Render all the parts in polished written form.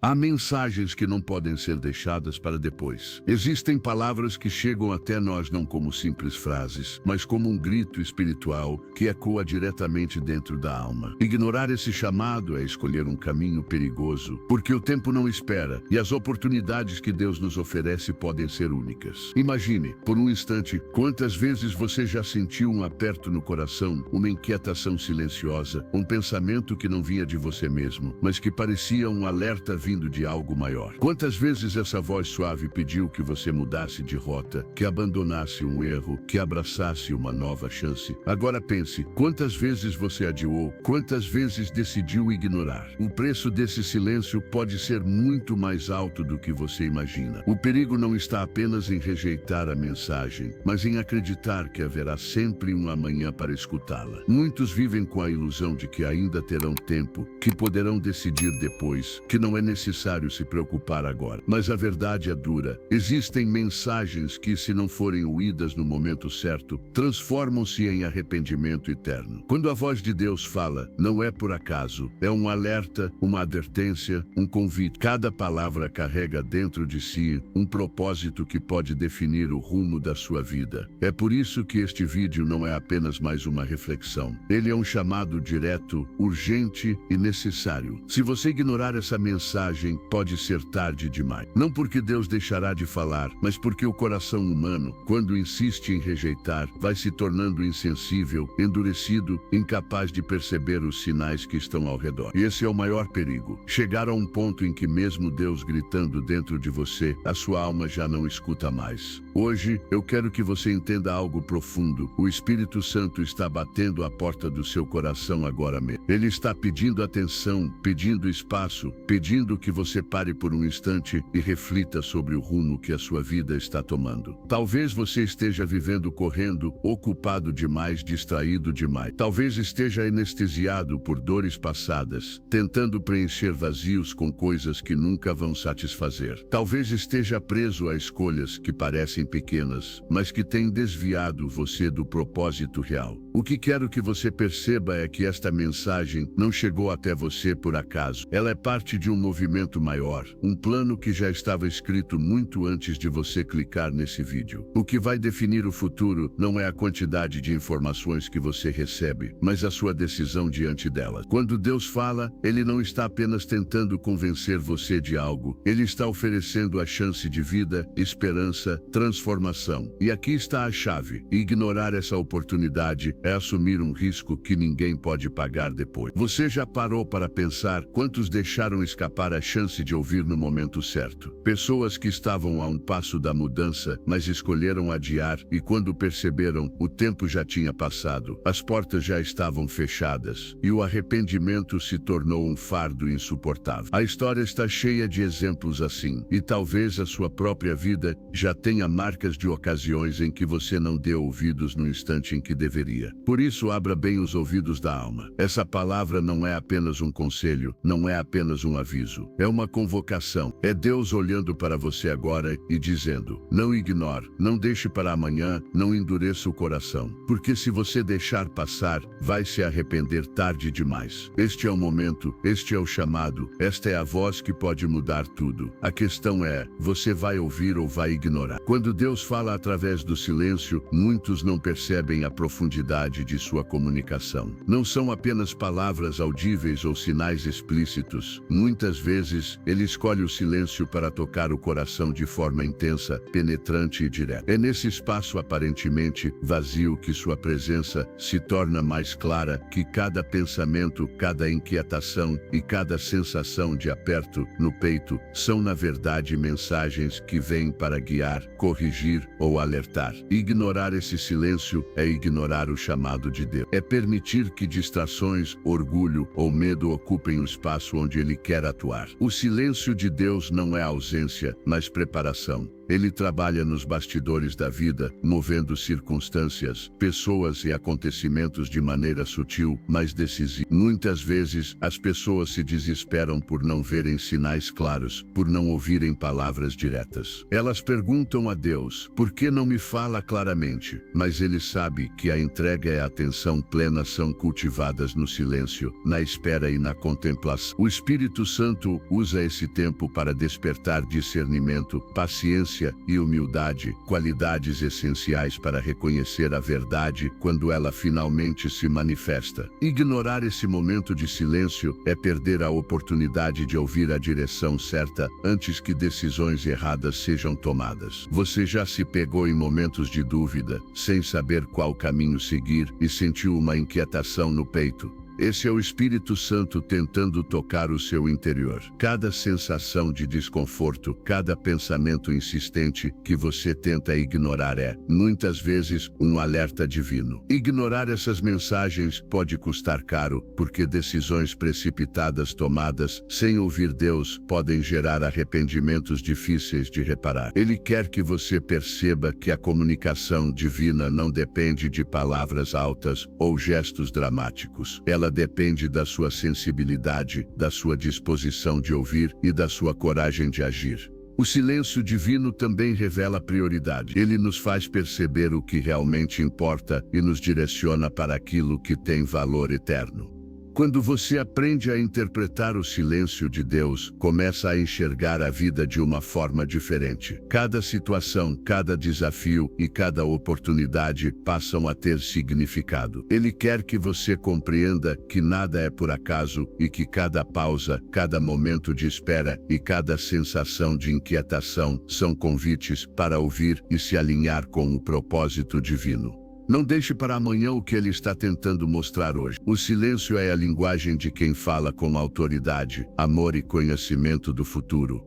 Há mensagens que não podem ser deixadas para depois. Existem palavras que chegam até nós não como simples frases, mas como um grito espiritual que ecoa diretamente dentro da alma. Ignorar esse chamado é escolher um caminho perigoso, porque o tempo não espera e as oportunidades que Deus nos oferece podem ser únicas. Imagine, por um instante, quantas vezes você já sentiu um aperto no coração, uma inquietação silenciosa, um pensamento que não vinha de você mesmo, mas que parecia um alerta vindo de algo maior. Quantas vezes essa voz suave pediu que você mudasse de rota, que abandonasse um erro, que abraçasse uma nova chance? Agora pense, quantas vezes você adiou, quantas vezes decidiu ignorar? O preço desse silêncio pode ser muito mais alto do que você imagina. O perigo não está apenas em rejeitar a mensagem, mas em acreditar que haverá sempre um amanhã para escutá-la. Muitos vivem com a ilusão de que ainda terão tempo, que poderão decidir depois, que não é necessário se preocupar agora. Mas a verdade é dura. Existem mensagens que, se não forem ouídas no momento certo, transformam-se em arrependimento eterno. Quando a voz de Deus fala, não é por acaso, é um alerta, uma advertência, um convite. Cada palavra carrega dentro de si um propósito que pode definir o rumo da sua vida. É por isso que este vídeo não é apenas mais uma reflexão. Ele é um chamado direto, urgente e necessário. Se você ignorar essa mensagem, pode ser tarde demais. Não porque Deus deixará de falar, mas porque o coração humano, quando insiste em rejeitar, vai se tornando insensível, endurecido, incapaz de perceber os sinais que estão ao redor. E esse é o maior perigo. Chegar a um ponto em que mesmo Deus gritando dentro de você, a sua alma já não escuta mais. Hoje, eu quero que você entenda algo profundo. O Espírito Santo está batendo a porta do seu coração agora mesmo. Ele está pedindo atenção, pedindo espaço, pedindo que você pare por um instante e reflita sobre o rumo que a sua vida está tomando. Talvez você esteja vivendo correndo, ocupado demais, distraído demais. Talvez esteja anestesiado por dores passadas, tentando preencher vazios com coisas que nunca vão satisfazer. Talvez esteja preso a escolhas que parecem pequenas, mas que têm desviado você do propósito real. O que quero que você perceba é que esta mensagem não chegou até você por acaso. Ela é parte de um movimento maior, um plano que já estava escrito muito antes de você clicar nesse vídeo. O que vai definir o futuro não é a quantidade de informações que você recebe, mas a sua decisão diante delas. Quando Deus fala, Ele não está apenas tentando convencer você de algo, Ele está oferecendo a chance de vida, esperança, transformação. E aqui está a chave. Ignorar essa oportunidade é assumir um risco que ninguém pode pagar depois. Você já parou para pensar quantos deixaram escapar a chance de ouvir no momento certo? Pessoas que estavam a um passo da mudança, mas escolheram adiar e quando perceberam, o tempo já tinha passado, as portas já estavam fechadas e o arrependimento se tornou um fardo insuportável. A história está cheia de exemplos assim, e talvez a sua própria vida já tenha marcas de ocasiões em que você não deu ouvidos no instante em que deveria. Por isso, abra bem os ouvidos da alma. Essa palavra não é apenas um conselho, não é apenas um aviso. É uma convocação. É Deus olhando para você agora e dizendo: não ignore, não deixe para amanhã, não endureça o coração. Porque se você deixar passar, vai se arrepender tarde demais. Este é o momento, este é o chamado, esta é a voz que pode mudar tudo. A questão é, você vai ouvir ou vai ignorar? Quando Deus fala através do silêncio, muitos não percebem a profundidade de sua comunicação. Não são apenas palavras audíveis ou sinais explícitos. Muitas vezes, Ele escolhe o silêncio para tocar o coração de forma intensa, penetrante e direta. É nesse espaço aparentemente vazio que sua presença se torna mais clara, que cada pensamento, cada inquietação e cada sensação de aperto no peito são na verdade mensagens que vêm para guiar, corrigir ou alertar. Ignorar esse silêncio é ignorar o chamado de Deus. É permitir que distrações, orgulho ou medo ocupem o espaço onde Ele quer atuar. O silêncio de Deus não é ausência, mas preparação. Ele trabalha nos bastidores da vida, movendo circunstâncias, pessoas e acontecimentos de maneira sutil, mas decisiva. Muitas vezes, as pessoas se desesperam por não verem sinais claros, por não ouvirem palavras diretas. Elas perguntam a Deus Deus, por que não me fala claramente? Mas ele sabe que a entrega e a atenção plena são cultivadas no silêncio, na espera e na contemplação. O Espírito Santo usa esse tempo para despertar discernimento, paciência e humildade, qualidades essenciais para reconhecer a verdade quando ela finalmente se manifesta. Ignorar esse momento de silêncio é perder a oportunidade de ouvir a direção certa antes que decisões erradas sejam tomadas. Você já se pegou em momentos de dúvida, sem saber qual caminho seguir, e sentiu uma inquietação no peito? Esse é o Espírito Santo tentando tocar o seu interior. Cada sensação de desconforto, cada pensamento insistente que você tenta ignorar é, muitas vezes, um alerta divino. Ignorar essas mensagens pode custar caro, porque decisões precipitadas tomadas sem ouvir Deus podem gerar arrependimentos difíceis de reparar. Ele quer que você perceba que a comunicação divina não depende de palavras altas ou gestos dramáticos. Ela depende da sua sensibilidade, da sua disposição de ouvir e da sua coragem de agir. O silêncio divino também revela prioridade. Ele nos faz perceber o que realmente importa e nos direciona para aquilo que tem valor eterno. Quando você aprende a interpretar o silêncio de Deus, começa a enxergar a vida de uma forma diferente. Cada situação, cada desafio e cada oportunidade passam a ter significado. Ele quer que você compreenda que nada é por acaso e que cada pausa, cada momento de espera e cada sensação de inquietação são convites para ouvir e se alinhar com o propósito divino. Não deixe para amanhã o que ele está tentando mostrar hoje. O silêncio é a linguagem de quem fala com autoridade, amor e conhecimento do futuro.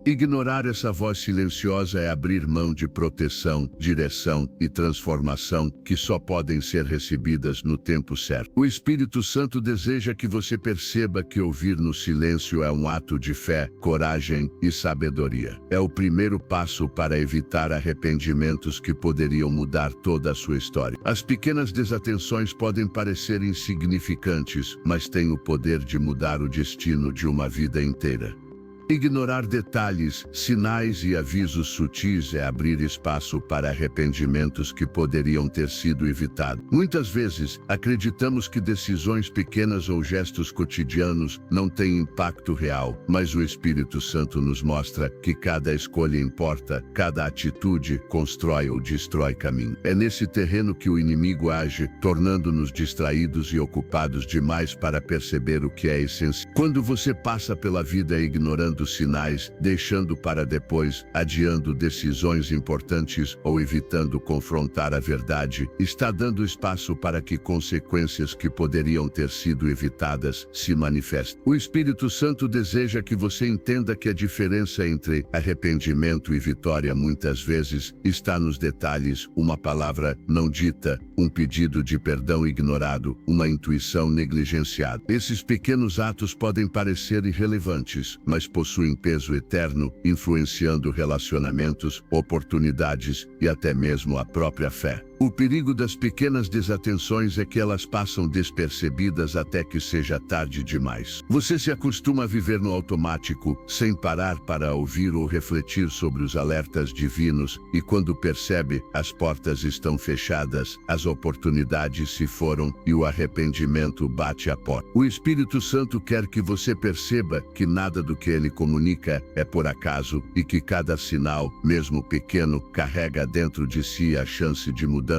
Ignorar essa voz silenciosa é abrir mão de proteção, direção e transformação que só podem ser recebidas no tempo certo. O Espírito Santo deseja que você perceba que ouvir no silêncio é um ato de fé, coragem e sabedoria. É o primeiro passo para evitar arrependimentos que poderiam mudar toda a sua história. As pequenas desatenções podem parecer insignificantes, mas têm o poder de mudar o destino de uma vida inteira. Ignorar detalhes, sinais e avisos sutis é abrir espaço para arrependimentos que poderiam ter sido evitados. Muitas vezes, acreditamos que decisões pequenas ou gestos cotidianos não têm impacto real, mas o Espírito Santo nos mostra que cada escolha importa, cada atitude constrói ou destrói caminho. É nesse terreno que o inimigo age, tornando-nos distraídos e ocupados demais para perceber o que é essencial. Quando você passa pela vida ignorando sinais, deixando para depois, adiando decisões importantes ou evitando confrontar a verdade, está dando espaço para que consequências que poderiam ter sido evitadas se manifestem. O Espírito Santo deseja que você entenda que a diferença entre arrependimento e vitória muitas vezes está nos detalhes, uma palavra não dita, um pedido de perdão ignorado, uma intuição negligenciada. Esses pequenos atos podem parecer irrelevantes, mas possuem peso eterno, influenciando relacionamentos, oportunidades e até mesmo a própria fé. O perigo das pequenas desatenções é que elas passam despercebidas até que seja tarde demais. Você se acostuma a viver no automático, sem parar para ouvir ou refletir sobre os alertas divinos, e quando percebe, as portas estão fechadas, as oportunidades se foram e o arrependimento bate à porta. O Espírito Santo quer que você perceba que nada do que ele comunica é por acaso e que cada sinal, mesmo pequeno, carrega dentro de si a chance de mudança,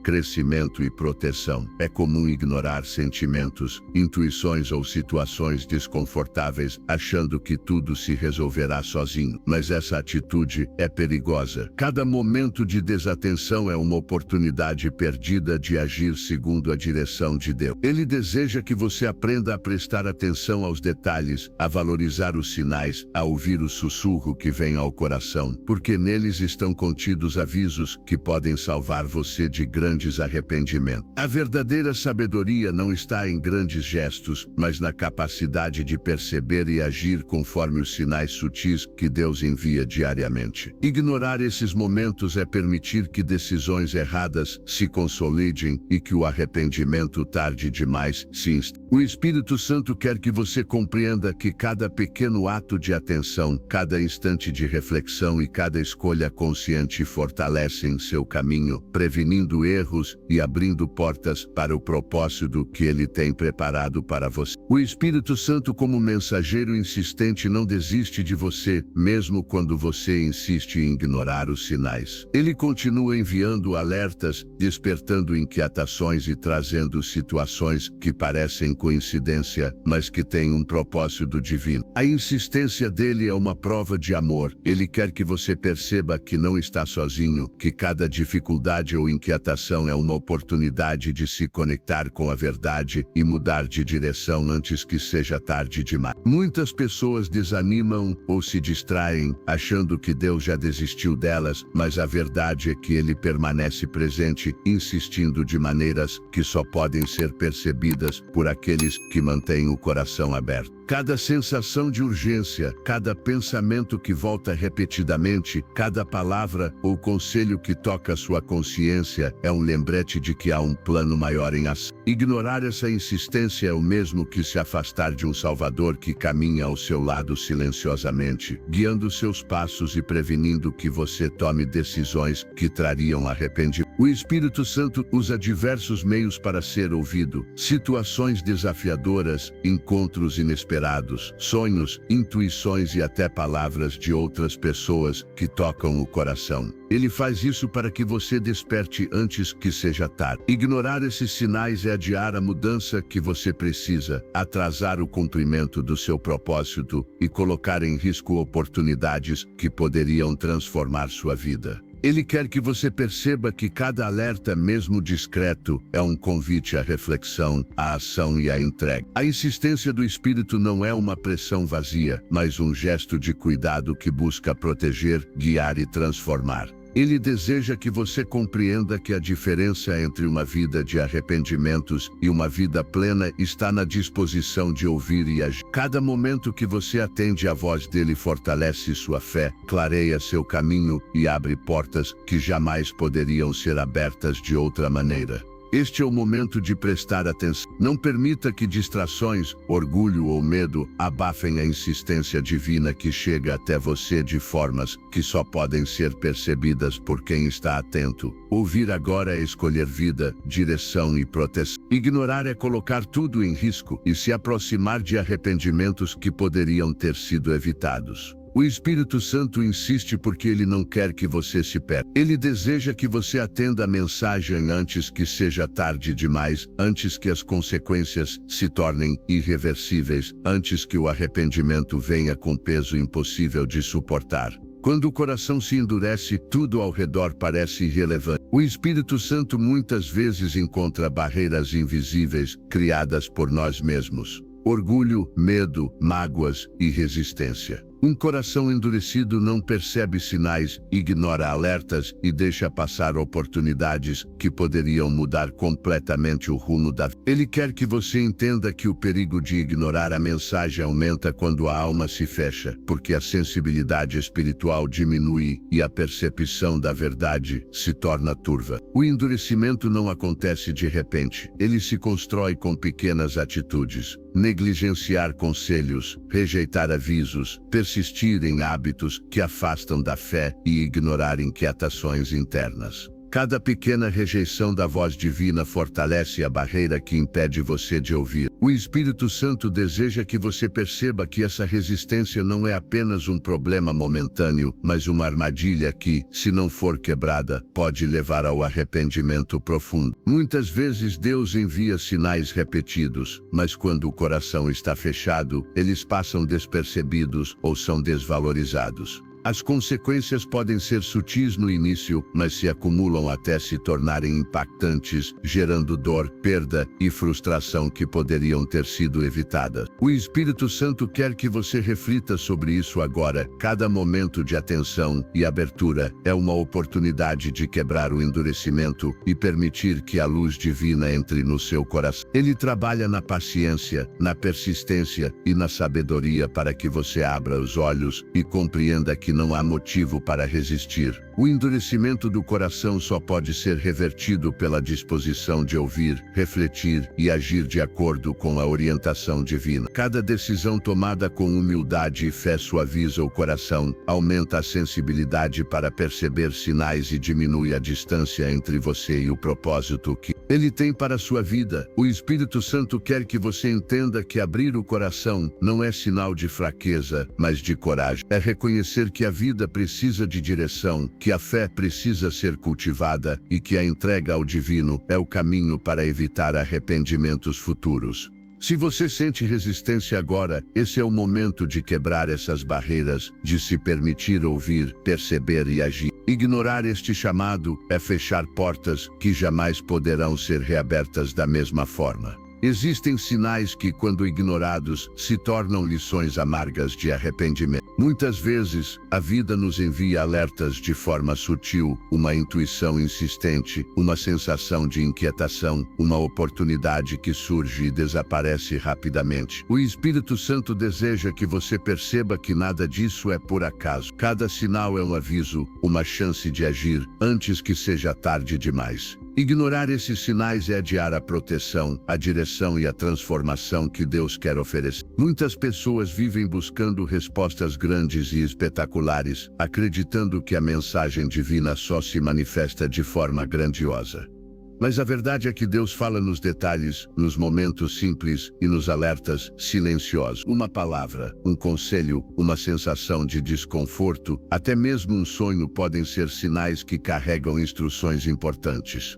crescimento e proteção. É comum ignorar sentimentos, intuições ou situações desconfortáveis, achando que tudo se resolverá sozinho. Mas essa atitude é perigosa. Cada momento de desatenção é uma oportunidade perdida de agir segundo a direção de Deus. Ele deseja que você aprenda a prestar atenção aos detalhes, a valorizar os sinais, a ouvir o sussurro que vem ao coração, porque neles estão contidos avisos que podem salvar você você de grandes arrependimentos. A verdadeira sabedoria não está em grandes gestos, mas na capacidade de perceber e agir conforme os sinais sutis que Deus envia diariamente. Ignorar esses momentos é permitir que decisões erradas se consolidem e que o arrependimento tarde demais se instale. O Espírito Santo quer que você compreenda que cada pequeno ato de atenção, cada instante de reflexão e cada escolha consciente fortalecem seu caminho, prevenindo erros e abrindo portas para o propósito que Ele tem preparado para você. O Espírito Santo, como mensageiro insistente, não desiste de você, mesmo quando você insiste em ignorar os sinais. Ele continua enviando alertas, despertando inquietações e trazendo situações que parecem coincidência, mas que têm um propósito divino. A insistência dele é uma prova de amor. Ele quer que você perceba que não está sozinho, que cada dificuldade ou inquietação é uma oportunidade de se conectar com a verdade e mudar de direção antes que seja tarde demais. Muitas pessoas desanimam ou se distraem, achando que Deus já desistiu delas, mas a verdade é que Ele permanece presente, insistindo de maneiras que só podem ser percebidas por aqueles que mantêm o coração aberto. Cada sensação de urgência, cada pensamento que volta repetidamente, cada palavra ou conselho que toca sua consciência é um lembrete de que há um plano maior em ação. Ignorar essa insistência é o mesmo que se afastar de um Salvador que caminha ao seu lado silenciosamente, guiando seus passos e prevenindo que você tome decisões que trariam arrependimento. O Espírito Santo usa diversos meios para ser ouvido: situações desafiadoras, encontros inesperados, sonhos, intuições e até palavras de outras pessoas que tocam o coração. Ele faz isso para que você desperte antes que seja tarde. Ignorar esses sinais é adiar a mudança que você precisa, atrasar o cumprimento do seu propósito e colocar em risco oportunidades que poderiam transformar sua vida. Ele quer que você perceba que cada alerta, mesmo discreto, é um convite à reflexão, à ação e à entrega. A insistência do Espírito não é uma pressão vazia, mas um gesto de cuidado que busca proteger, guiar e transformar. Ele deseja que você compreenda que a diferença entre uma vida de arrependimentos e uma vida plena está na disposição de ouvir e agir. Cada momento que você atende à voz dele fortalece sua fé, clareia seu caminho e abre portas que jamais poderiam ser abertas de outra maneira. Este é o momento de prestar atenção. Não permita que distrações, orgulho ou medo abafem a insistência divina que chega até você de formas que só podem ser percebidas por quem está atento. Ouvir agora é escolher vida, direção e proteção. Ignorar é colocar tudo em risco e se aproximar de arrependimentos que poderiam ter sido evitados. O Espírito Santo insiste porque ele não quer que você se perca. Ele deseja que você atenda a mensagem antes que seja tarde demais, antes que as consequências se tornem irreversíveis, antes que o arrependimento venha com peso impossível de suportar. Quando o coração se endurece, tudo ao redor parece irrelevante. O Espírito Santo muitas vezes encontra barreiras invisíveis, criadas por nós mesmos. Orgulho, medo, mágoas e resistência. Um coração endurecido não percebe sinais, ignora alertas e deixa passar oportunidades que poderiam mudar completamente o rumo da vida. Ele quer que você entenda que o perigo de ignorar a mensagem aumenta quando a alma se fecha, porque a sensibilidade espiritual diminui e a percepção da verdade se torna turva. O endurecimento não acontece de repente, ele se constrói com pequenas atitudes. Negligenciar conselhos, rejeitar avisos, persistir em hábitos que afastam da fé e ignorar inquietações internas. Cada pequena rejeição da voz divina fortalece a barreira que impede você de ouvir. O Espírito Santo deseja que você perceba que essa resistência não é apenas um problema momentâneo, mas uma armadilha que, se não for quebrada, pode levar ao arrependimento profundo. Muitas vezes Deus envia sinais repetidos, mas quando o coração está fechado, eles passam despercebidos ou são desvalorizados. As consequências podem ser sutis no início, mas se acumulam até se tornarem impactantes, gerando dor, perda e frustração que poderiam ter sido evitadas. O Espírito Santo quer que você reflita sobre isso agora. Cada momento de atenção e abertura é uma oportunidade de quebrar o endurecimento e permitir que a luz divina entre no seu coração. Ele trabalha na paciência, na persistência e na sabedoria para que você abra os olhos e compreenda que não há motivo para resistir. O endurecimento do coração só pode ser revertido pela disposição de ouvir, refletir e agir de acordo com a orientação divina. Cada decisão tomada com humildade e fé suaviza o coração, aumenta a sensibilidade para perceber sinais e diminui a distância entre você e o propósito que Ele tem para a sua vida. O Espírito Santo quer que você entenda que abrir o coração não é sinal de fraqueza, mas de coragem. É reconhecer que a vida precisa de direção, que a fé precisa ser cultivada e que a entrega ao divino é o caminho para evitar arrependimentos futuros. Se você sente resistência agora, esse é o momento de quebrar essas barreiras, de se permitir ouvir, perceber e agir. Ignorar este chamado é fechar portas que jamais poderão ser reabertas da mesma forma. Existem sinais que, quando ignorados, se tornam lições amargas de arrependimento. Muitas vezes, a vida nos envia alertas de forma sutil, uma intuição insistente, uma sensação de inquietação, uma oportunidade que surge e desaparece rapidamente. O Espírito Santo deseja que você perceba que nada disso é por acaso. Cada sinal é um aviso, uma chance de agir, antes que seja tarde demais. Ignorar esses sinais é adiar a proteção, a direção e a transformação que Deus quer oferecer. Muitas pessoas vivem buscando respostas grandes e espetaculares, acreditando que a mensagem divina só se manifesta de forma grandiosa. Mas a verdade é que Deus fala nos detalhes, nos momentos simples e nos alertas silenciosos. Uma palavra, um conselho, uma sensação de desconforto, até mesmo um sonho podem ser sinais que carregam instruções importantes.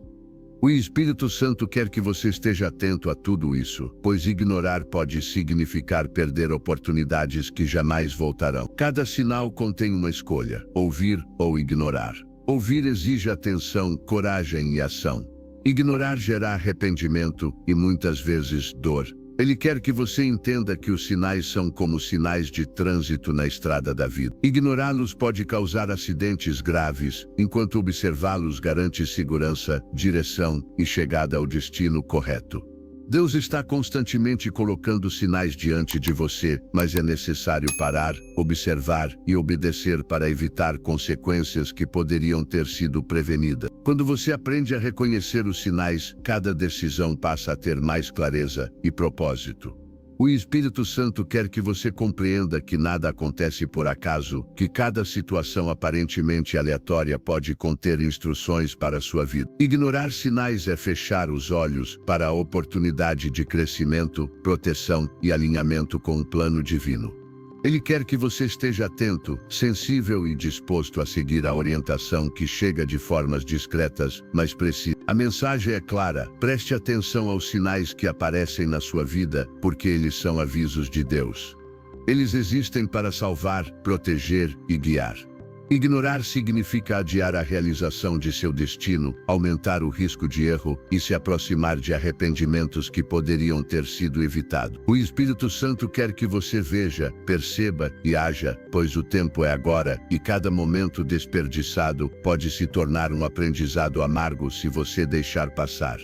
O Espírito Santo quer que você esteja atento a tudo isso, pois ignorar pode significar perder oportunidades que jamais voltarão. Cada sinal contém uma escolha: ouvir ou ignorar. Ouvir exige atenção, coragem e ação. Ignorar gera arrependimento e muitas vezes dor. Ele quer que você entenda que os sinais são como sinais de trânsito na estrada da vida. Ignorá-los pode causar acidentes graves, enquanto observá-los garante segurança, direção e chegada ao destino correto. Deus está constantemente colocando sinais diante de você, mas é necessário parar, observar e obedecer para evitar consequências que poderiam ter sido prevenidas. Quando você aprende a reconhecer os sinais, cada decisão passa a ter mais clareza e propósito. O Espírito Santo quer que você compreenda que nada acontece por acaso, que cada situação aparentemente aleatória pode conter instruções para a sua vida. Ignorar sinais é fechar os olhos para a oportunidade de crescimento, proteção e alinhamento com o plano divino. Ele quer que você esteja atento, sensível e disposto a seguir a orientação que chega de formas discretas, mas precisas. A mensagem é clara: preste atenção aos sinais que aparecem na sua vida, porque eles são avisos de Deus. Eles existem para salvar, proteger e guiar. Ignorar significa adiar a realização de seu destino, aumentar o risco de erro e se aproximar de arrependimentos que poderiam ter sido evitados. O Espírito Santo quer que você veja, perceba e haja, pois o tempo é agora e cada momento desperdiçado pode se tornar um aprendizado amargo se você deixar passar.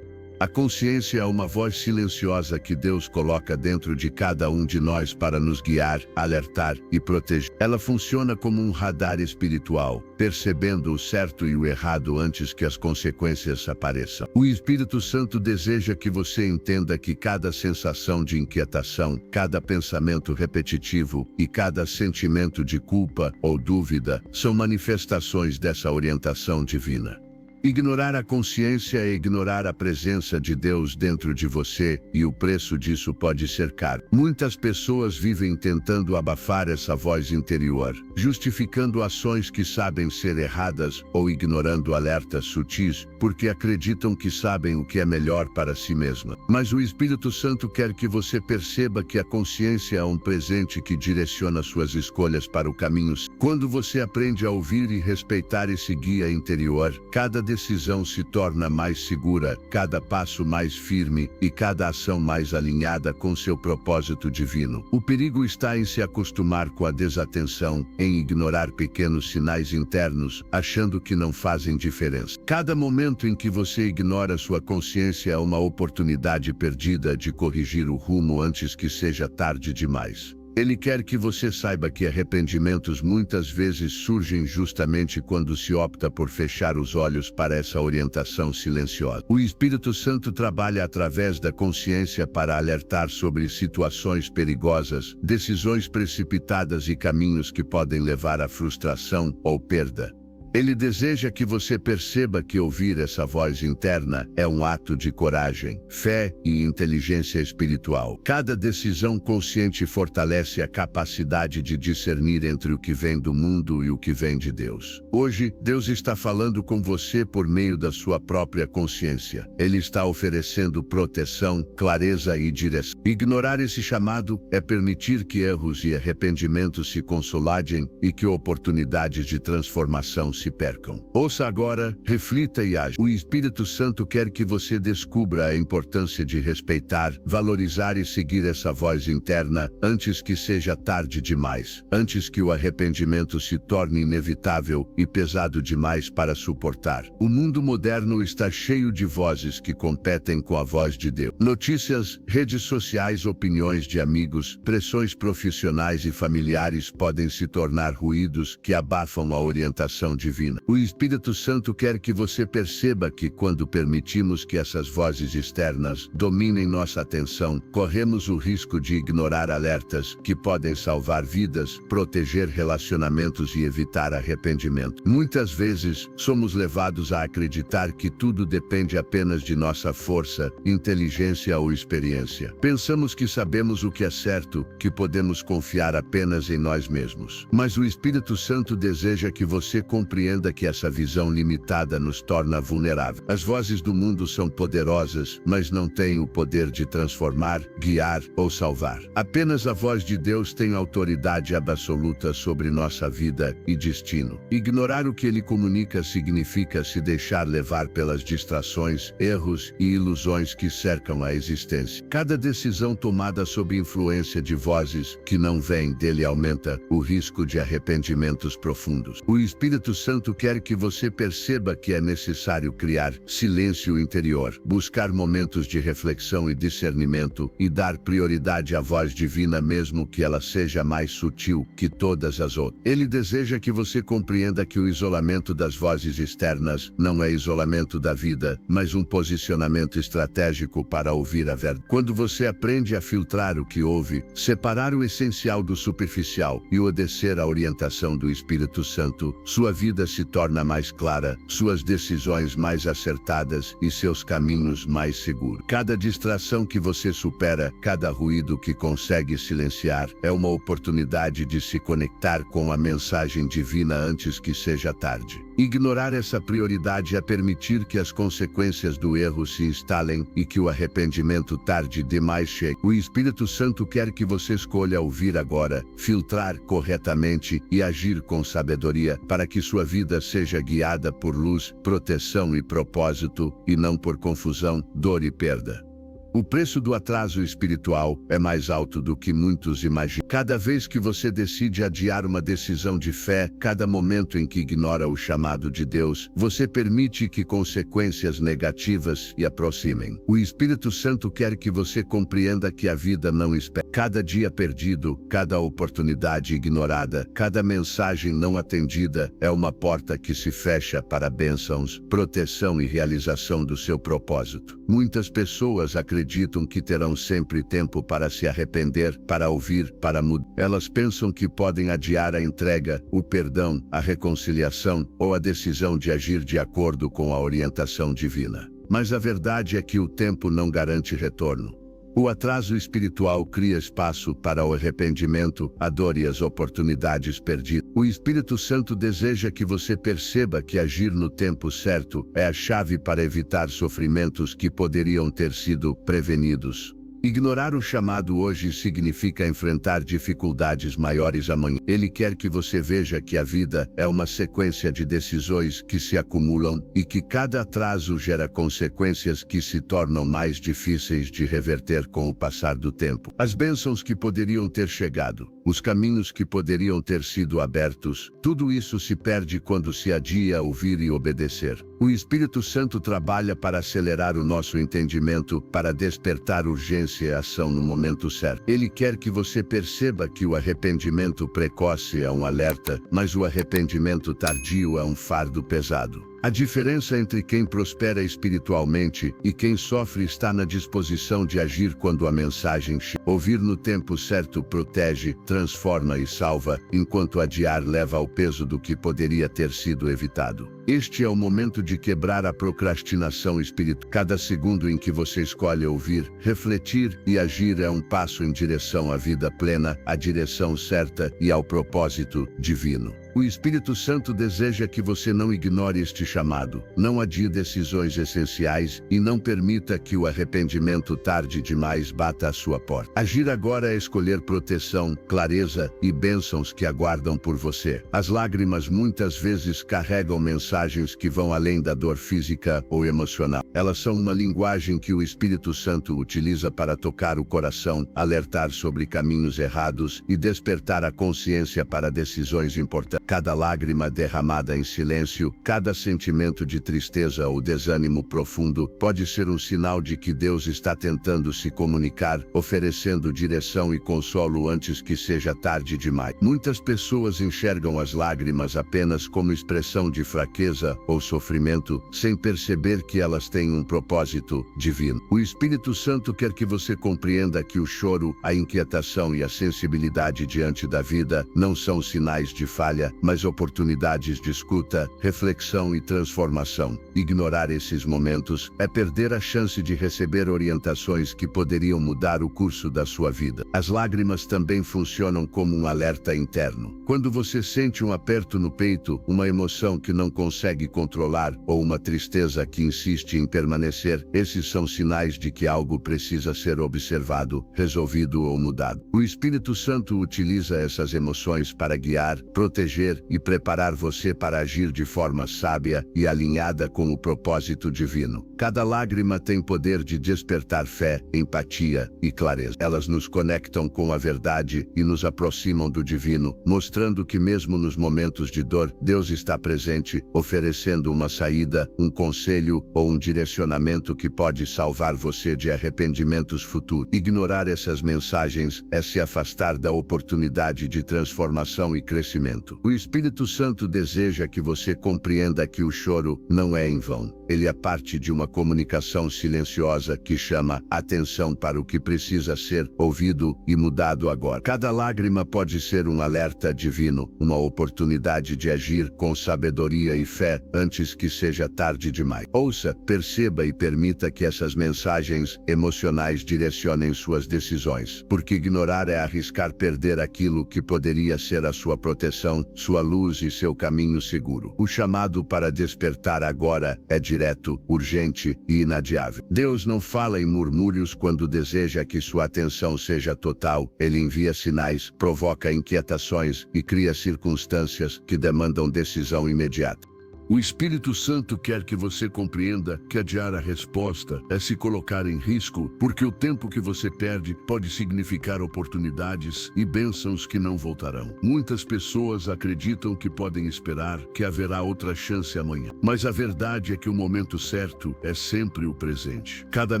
A consciência é uma voz silenciosa que Deus coloca dentro de cada um de nós para nos guiar, alertar e proteger. Ela funciona como um radar espiritual, percebendo o certo e o errado antes que as consequências apareçam. O Espírito Santo deseja que você entenda que cada sensação de inquietação, cada pensamento repetitivo e cada sentimento de culpa ou dúvida são manifestações dessa orientação divina. Ignorar a consciência é ignorar a presença de Deus dentro de você, e o preço disso pode ser caro. Muitas pessoas vivem tentando abafar essa voz interior, justificando ações que sabem ser erradas ou ignorando alertas sutis, porque acreditam que sabem o que é melhor para si mesma. Mas o Espírito Santo quer que você perceba que a consciência é um presente que direciona suas escolhas para o caminho. Quando você aprende a ouvir e respeitar esse guia interior, cada decisão se torna mais segura, cada passo mais firme e cada ação mais alinhada com seu propósito divino. O perigo está em se acostumar com a desatenção, em ignorar pequenos sinais internos, achando que não fazem diferença. Cada momento em que você ignora sua consciência é uma oportunidade perdida de corrigir o rumo antes que seja tarde demais. Ele quer que você saiba que arrependimentos muitas vezes surgem justamente quando se opta por fechar os olhos para essa orientação silenciosa. O Espírito Santo trabalha através da consciência para alertar sobre situações perigosas, decisões precipitadas e caminhos que podem levar à frustração ou perda. Ele deseja que você perceba que ouvir essa voz interna é um ato de coragem, fé e inteligência espiritual. Cada decisão consciente fortalece a capacidade de discernir entre o que vem do mundo e o que vem de Deus. Hoje, Deus está falando com você por meio da sua própria consciência. Ele está oferecendo proteção, clareza e direção. Ignorar esse chamado é permitir que erros e arrependimentos se consolidem e que oportunidades de transformação se percam. Ouça agora, reflita e age. O Espírito Santo quer que você descubra a importância de respeitar, valorizar e seguir essa voz interna antes que seja tarde demais, antes que o arrependimento se torne inevitável e pesado demais para suportar. O mundo moderno está cheio de vozes que competem com a voz de Deus. Notícias, redes sociais, opiniões de amigos, pressões profissionais e familiares podem se tornar ruídos que abafam a orientação divina. O Espírito Santo quer que você perceba que quando permitimos que essas vozes externas dominem nossa atenção, corremos o risco de ignorar alertas que podem salvar vidas, proteger relacionamentos e evitar arrependimento. Muitas vezes, somos levados a acreditar que tudo depende apenas de nossa força, inteligência ou experiência. Pensamos que sabemos o que é certo, que podemos confiar apenas em nós mesmos. Mas o Espírito Santo deseja que você compreenda que essa visão limitada nos torna vulnerável. As vozes do mundo são poderosas, mas não têm o poder de transformar, guiar ou salvar. Apenas a voz de Deus tem autoridade absoluta sobre nossa vida e destino. Ignorar o que ele comunica significa se deixar levar pelas distrações, erros e ilusões que cercam a existência. Cada decisão tomada sob influência de vozes que não vêm dele aumenta o risco de arrependimentos profundos. O Espírito Santo quer que você perceba que é necessário criar silêncio interior, buscar momentos de reflexão e discernimento e dar prioridade à voz divina mesmo que ela seja mais sutil que todas as outras. Ele deseja que você compreenda que o isolamento das vozes externas não é isolamento da vida, mas um posicionamento estratégico para ouvir a verdade. Quando você aprende a filtrar o que ouve, separar o essencial do superficial e obedecer à orientação do Espírito Santo, sua vida se torna mais clara, suas decisões mais acertadas e seus caminhos mais seguros. Cada distração que você supera, cada ruído que consegue silenciar, é uma oportunidade de se conectar com a mensagem divina antes que seja tarde. Ignorar essa prioridade é permitir que as consequências do erro se instalem e que o arrependimento tarde demais chegue. O Espírito Santo quer que você escolha ouvir agora, filtrar corretamente e agir com sabedoria para que sua vida seja guiada por luz, proteção e propósito, e não por confusão, dor e perda. O preço do atraso espiritual é mais alto do que muitos imaginam. Cada vez que você decide adiar uma decisão de fé, cada momento em que ignora o chamado de Deus, você permite que consequências negativas se aproximem. O Espírito Santo quer que você compreenda que a vida não espera. Cada dia perdido, cada oportunidade ignorada, cada mensagem não atendida é uma porta que se fecha para bênçãos, proteção e realização do seu propósito. Muitas pessoas acreditam que terão sempre tempo para se arrepender, para ouvir, para mudar. Elas pensam que podem adiar a entrega, o perdão, a reconciliação ou a decisão de agir de acordo com a orientação divina. Mas a verdade é que o tempo não garante retorno. O atraso espiritual cria espaço para o arrependimento, a dor e as oportunidades perdidas. O Espírito Santo deseja que você perceba que agir no tempo certo é a chave para evitar sofrimentos que poderiam ter sido prevenidos. Ignorar o chamado hoje significa enfrentar dificuldades maiores amanhã. Ele quer que você veja que a vida é uma sequência de decisões que se acumulam e que cada atraso gera consequências que se tornam mais difíceis de reverter com o passar do tempo. As bênçãos que poderiam ter chegado, os caminhos que poderiam ter sido abertos, tudo isso se perde quando se adia ouvir e obedecer. O Espírito Santo trabalha para acelerar o nosso entendimento, para despertar urgência e ação no momento certo. Ele quer que você perceba que o arrependimento precoce é um alerta, mas o arrependimento tardio é um fardo pesado. A diferença entre quem prospera espiritualmente e quem sofre está na disposição de agir quando a mensagem chega. Ouvir no tempo certo protege, transforma e salva, enquanto adiar leva ao peso do que poderia ter sido evitado. Este é o momento de quebrar a procrastinação espiritual. Cada segundo em que você escolhe ouvir, refletir e agir é um passo em direção à vida plena, à direção certa e ao propósito divino. O Espírito Santo deseja que você não ignore este chamado, não adie decisões essenciais e não permita que o arrependimento tarde demais bata à sua porta. Agir agora é escolher proteção, clareza e bênçãos que aguardam por você. As lágrimas muitas vezes carregam mensagens que vão além da dor física ou emocional. Elas são uma linguagem que o Espírito Santo utiliza para tocar o coração, alertar sobre caminhos errados e despertar a consciência para decisões importantes. Cada lágrima derramada em silêncio, cada sentimento de tristeza ou desânimo profundo pode ser um sinal de que Deus está tentando se comunicar, oferecendo direção e consolo antes que seja tarde demais. Muitas pessoas enxergam as lágrimas apenas como expressão de fraqueza ou sofrimento, sem perceber que elas têm um propósito divino. O Espírito Santo quer que você compreenda que o choro, a inquietação e a sensibilidade diante da vida não são sinais de falha, mas oportunidades de escuta, reflexão e transformação. Ignorar esses momentos é perder a chance de receber orientações que poderiam mudar o curso da sua vida. As lágrimas também funcionam como um alerta interno. Quando você sente um aperto no peito, uma emoção que não consegue controlar ou uma tristeza que insiste em permanecer, esses são sinais de que algo precisa ser observado, resolvido ou mudado. O Espírito Santo utiliza essas emoções para guiar, proteger e preparar você para agir de forma sábia e alinhada com o propósito divino. Cada lágrima tem poder de despertar fé, empatia e clareza. Elas nos conectam com a verdade e nos aproximam do divino, mostrando que mesmo nos momentos de dor, Deus está presente, oferecendo uma saída, um conselho ou um direcionamento que pode salvar você de arrependimentos futuros. Ignorar essas mensagens é se afastar da oportunidade de transformação e crescimento. O Espírito Santo deseja que você compreenda que o choro não é em vão. Ele é parte de uma comunicação silenciosa que chama atenção para o que precisa ser ouvido e mudado agora. Cada lágrima pode ser um alerta divino, uma oportunidade de agir com sabedoria e fé antes que seja tarde demais. Ouça, perceba e permita que essas mensagens emocionais direcionem suas decisões, porque ignorar é arriscar perder aquilo que poderia ser a sua proteção, sua luz e seu caminho seguro. O chamado para despertar agora é direto, urgente e inadiável. Deus não fala em murmúrios quando deseja que sua atenção seja total. Ele envia sinais, provoca inquietações e cria circunstâncias que demandam decisão imediata. O Espírito Santo quer que você compreenda que adiar a resposta é se colocar em risco, porque o tempo que você perde pode significar oportunidades e bênçãos que não voltarão. Muitas pessoas acreditam que podem esperar que haverá outra chance amanhã. Mas a verdade é que o momento certo é sempre o presente. Cada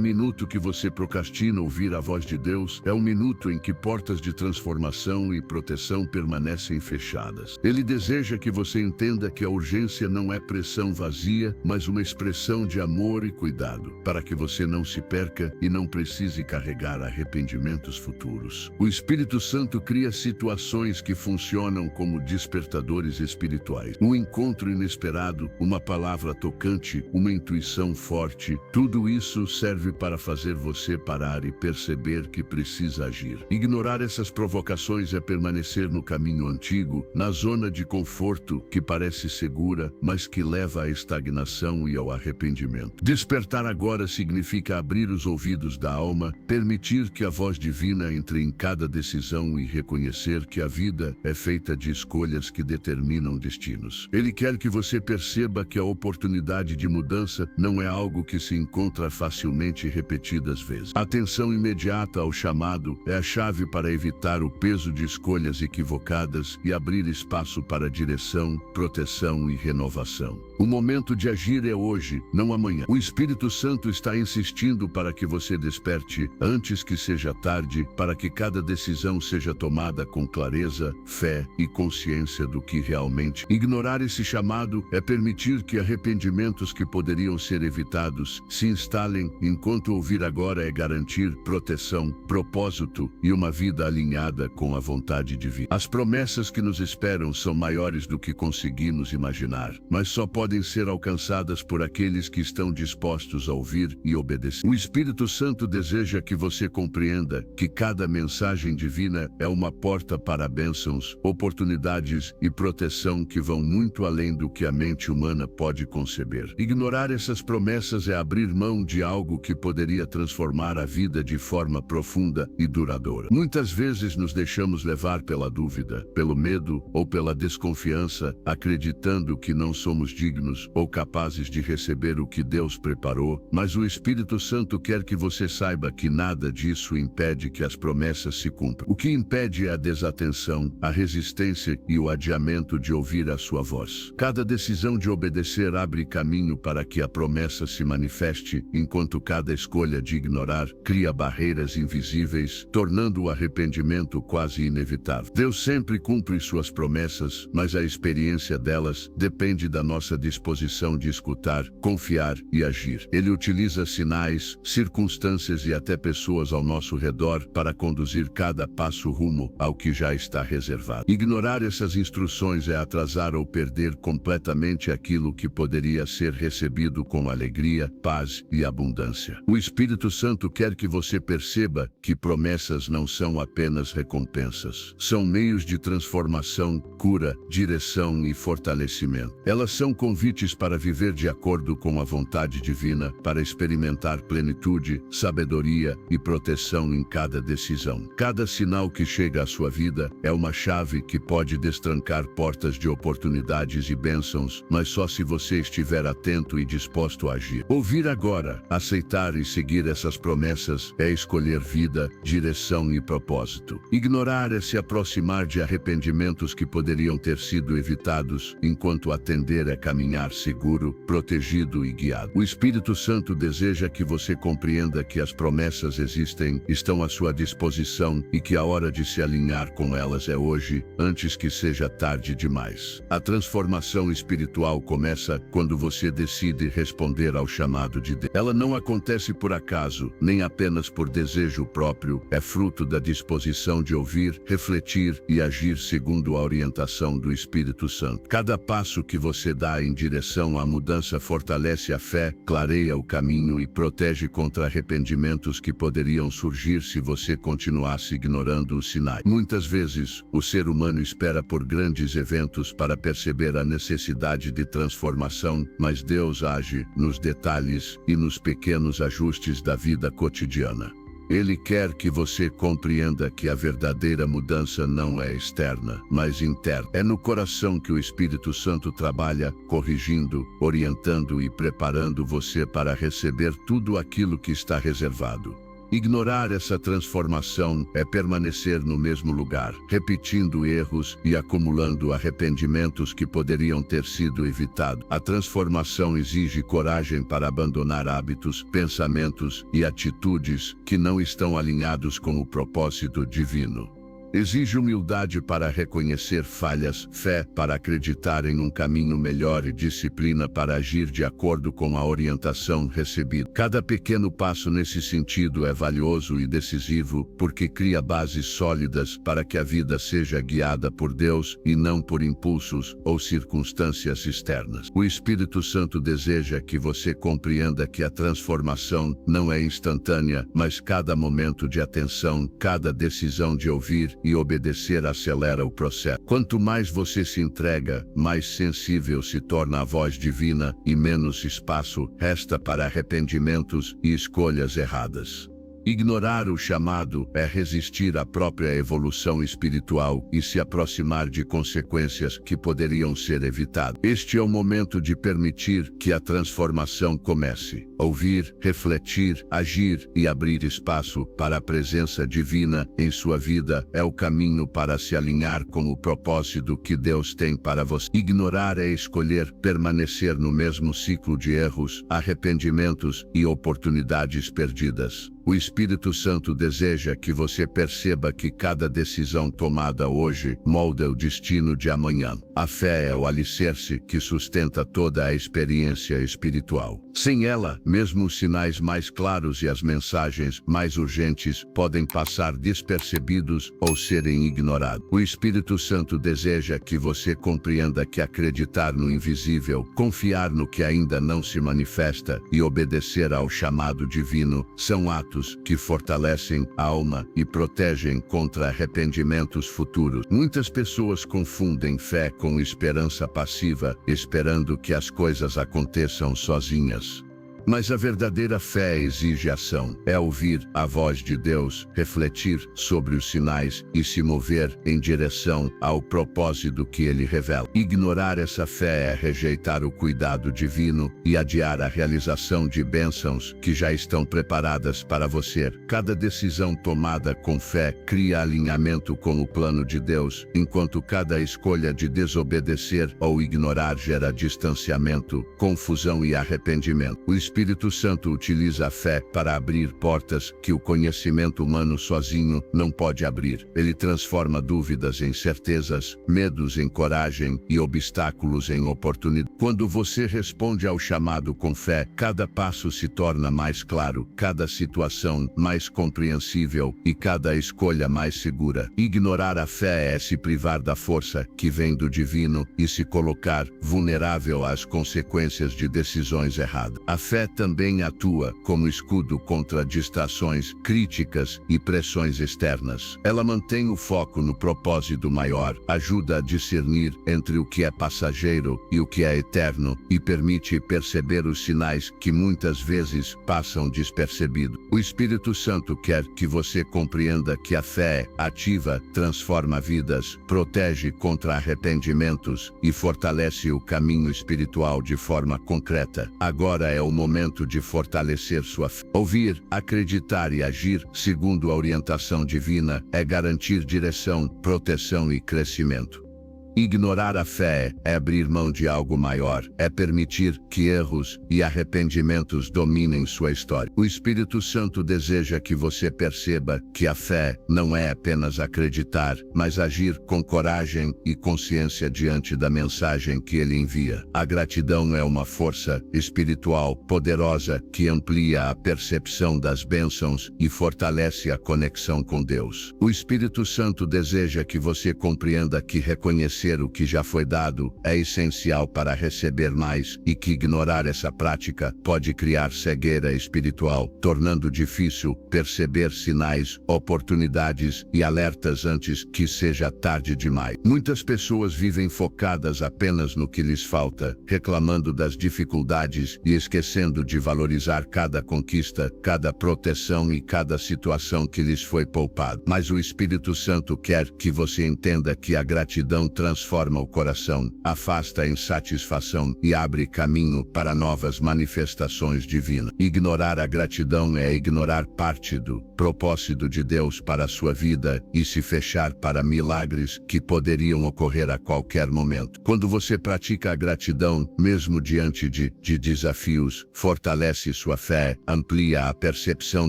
minuto que você procrastina ouvir a voz de Deus é um minuto em que portas de transformação e proteção permanecem fechadas. Ele deseja que você entenda que a urgência não é pressão vazia, mas uma expressão de amor e cuidado, para que você não se perca e não precise carregar arrependimentos futuros. O Espírito Santo cria situações que funcionam como despertadores espirituais. Um encontro inesperado, uma palavra tocante, uma intuição forte, tudo isso serve para fazer você parar e perceber que precisa agir. Ignorar essas provocações é permanecer no caminho antigo, na zona de conforto que parece segura, mas que leva à estagnação e ao arrependimento. Despertar agora significa abrir os ouvidos da alma, permitir que a voz divina entre em cada decisão e reconhecer que a vida é feita de escolhas que determinam destinos. Ele quer que você perceba que a oportunidade de mudança não é algo que se encontra facilmente repetidas vezes. A atenção imediata ao chamado é a chave para evitar o peso de escolhas equivocadas e abrir espaço para direção, proteção e renovação. O momento de agir é hoje, não amanhã. O Espírito Santo está insistindo para que você desperte antes que seja tarde, para que cada decisão seja tomada com clareza, fé e consciência do que realmente. Ignorar esse chamado é permitir que arrependimentos que poderiam ser evitados se instalem, enquanto ouvir agora é garantir proteção, propósito e uma vida alinhada com a vontade divina. As promessas que nos esperam são maiores do que conseguimos imaginar, mas só podem ser alcançadas por aqueles que estão dispostos a ouvir e obedecer. O Espírito Santo deseja que você compreenda que cada mensagem divina é uma porta para bênçãos, oportunidades e proteção que vão muito além do que a mente humana pode conceber. Ignorar essas promessas é abrir mão de algo que poderia transformar a vida de forma profunda e duradoura. Muitas vezes nos deixamos levar pela dúvida, pelo medo ou pela desconfiança, acreditando que não somos dignos ou capazes de receber o que Deus preparou, mas o Espírito Santo quer que você saiba que nada disso impede que as promessas se cumpram. O que impede é a desatenção, a resistência e o adiamento de ouvir a sua voz. Cada decisão de obedecer abre caminho para que a promessa se manifeste, enquanto cada escolha de ignorar cria barreiras invisíveis, tornando o arrependimento quase inevitável. Deus sempre cumpre suas promessas, mas a experiência delas depende da nossa disposição de escutar, confiar e agir. Ele utiliza sinais, circunstâncias e até pessoas ao nosso redor para conduzir cada passo rumo ao que já está reservado. Ignorar essas instruções é atrasar ou perder completamente aquilo que poderia ser recebido com alegria, paz e abundância. O Espírito Santo quer que você perceba que promessas não são apenas recompensas. São meios de transformação, cura, direção e fortalecimento. Elas são convites para viver de acordo com a vontade divina, para experimentar plenitude, sabedoria e proteção em cada decisão. Cada sinal que chega à sua vida é uma chave que pode destrancar portas de oportunidades e bênçãos, mas só se você estiver atento e disposto a agir. Ouvir agora, aceitar e seguir essas promessas é escolher vida, direção e propósito. Ignorar é se aproximar de arrependimentos que poderiam ter sido evitados, enquanto atender é caminhar seguro, protegido e guiado. O Espírito Santo deseja que você compreenda que as promessas existem, estão à sua disposição e que a hora de se alinhar com elas é hoje, antes que seja tarde demais. A transformação espiritual começa quando você decide responder ao chamado de Deus. Ela não acontece por acaso, nem apenas por desejo próprio, é fruto da disposição de ouvir, refletir e agir segundo a orientação do Espírito Santo. Cada passo que você dá em direção à mudança fortalece a fé, clareia o caminho e protege contra arrependimentos que poderiam surgir se você continuasse ignorando os sinais. Muitas vezes, o ser humano espera por grandes eventos para perceber a necessidade de transformação, mas Deus age nos detalhes e nos pequenos ajustes da vida cotidiana. Ele quer que você compreenda que a verdadeira mudança não é externa, mas interna. É no coração que o Espírito Santo trabalha, corrigindo, orientando e preparando você para receber tudo aquilo que está reservado. Ignorar essa transformação é permanecer no mesmo lugar, repetindo erros e acumulando arrependimentos que poderiam ter sido evitados. A transformação exige coragem para abandonar hábitos, pensamentos e atitudes que não estão alinhados com o propósito divino. Exige humildade para reconhecer falhas, fé para acreditar em um caminho melhor e disciplina para agir de acordo com a orientação recebida. Cada pequeno passo nesse sentido é valioso e decisivo, porque cria bases sólidas para que a vida seja guiada por Deus e não por impulsos ou circunstâncias externas. O Espírito Santo deseja que você compreenda que a transformação não é instantânea, mas cada momento de atenção, cada decisão de ouvir e obedecer acelera o processo. Quanto mais você se entrega, mais sensível se torna a voz divina e menos espaço resta para arrependimentos e escolhas erradas. Ignorar o chamado é resistir à própria evolução espiritual e se aproximar de consequências que poderiam ser evitadas. Este é o momento de permitir que a transformação comece. Ouvir, refletir, agir e abrir espaço para a presença divina em sua vida é o caminho para se alinhar com o propósito que Deus tem para você. Ignorar é escolher permanecer no mesmo ciclo de erros, arrependimentos e oportunidades perdidas. O Espírito Santo deseja que você perceba que cada decisão tomada hoje molda o destino de amanhã. A fé é o alicerce que sustenta toda a experiência espiritual. Sem ela, mesmo os sinais mais claros e as mensagens mais urgentes podem passar despercebidos ou serem ignorados. O Espírito Santo deseja que você compreenda que acreditar no invisível, confiar no que ainda não se manifesta e obedecer ao chamado divino são atos que fortalecem a alma e protegem contra arrependimentos futuros. Muitas pessoas confundem fé com esperança passiva, esperando que as coisas aconteçam sozinhas. Mas a verdadeira fé exige ação. É ouvir a voz de Deus, refletir sobre os sinais e se mover em direção ao propósito que Ele revela. Ignorar essa fé é rejeitar o cuidado divino e adiar a realização de bênçãos que já estão preparadas para você. Cada decisão tomada com fé cria alinhamento com o plano de Deus, enquanto cada escolha de desobedecer ou ignorar gera distanciamento, confusão e arrependimento. O Espírito Santo utiliza a fé para abrir portas que o conhecimento humano sozinho não pode abrir. Ele transforma dúvidas em certezas, medos em coragem e obstáculos em oportunidade. Quando você responde ao chamado com fé, cada passo se torna mais claro, cada situação mais compreensível e cada escolha mais segura. Ignorar a fé é se privar da força que vem do divino e se colocar vulnerável às consequências de decisões erradas. A fé também atua como escudo contra distrações, críticas e pressões externas. Ela mantém o foco no propósito maior, ajuda a discernir entre o que é passageiro e o que é eterno e permite perceber os sinais que muitas vezes passam despercebidos. O Espírito Santo quer que você compreenda que a fé ativa transforma vidas, protege contra arrependimentos e fortalece o caminho espiritual de forma concreta. Agora é o momento de fortalecer sua fé. Ouvir, acreditar e agir segundo a orientação divina é garantir direção, proteção e crescimento. Ignorar a fé é abrir mão de algo maior, é permitir que erros e arrependimentos dominem sua história. O Espírito Santo deseja que você perceba que a fé não é apenas acreditar, mas agir com coragem e consciência diante da mensagem que ele envia. A gratidão é uma força espiritual poderosa que amplia a percepção das bênçãos e fortalece a conexão com Deus. O Espírito Santo deseja que você compreenda que reconhecer o que já foi dado é essencial para receber mais e que ignorar essa prática pode criar cegueira espiritual, tornando difícil perceber sinais, oportunidades e alertas antes que seja tarde demais. Muitas pessoas vivem focadas apenas no que lhes falta, reclamando das dificuldades e esquecendo de valorizar cada conquista, cada proteção e cada situação que lhes foi poupada. Mas o Espírito Santo quer que você entenda que a gratidão transforma o coração, afasta a insatisfação e abre caminho para novas manifestações divinas. Ignorar a gratidão é ignorar parte do propósito de Deus para a sua vida e se fechar para milagres que poderiam ocorrer a qualquer momento. Quando você pratica a gratidão, mesmo diante de desafios, fortalece sua fé, amplia a percepção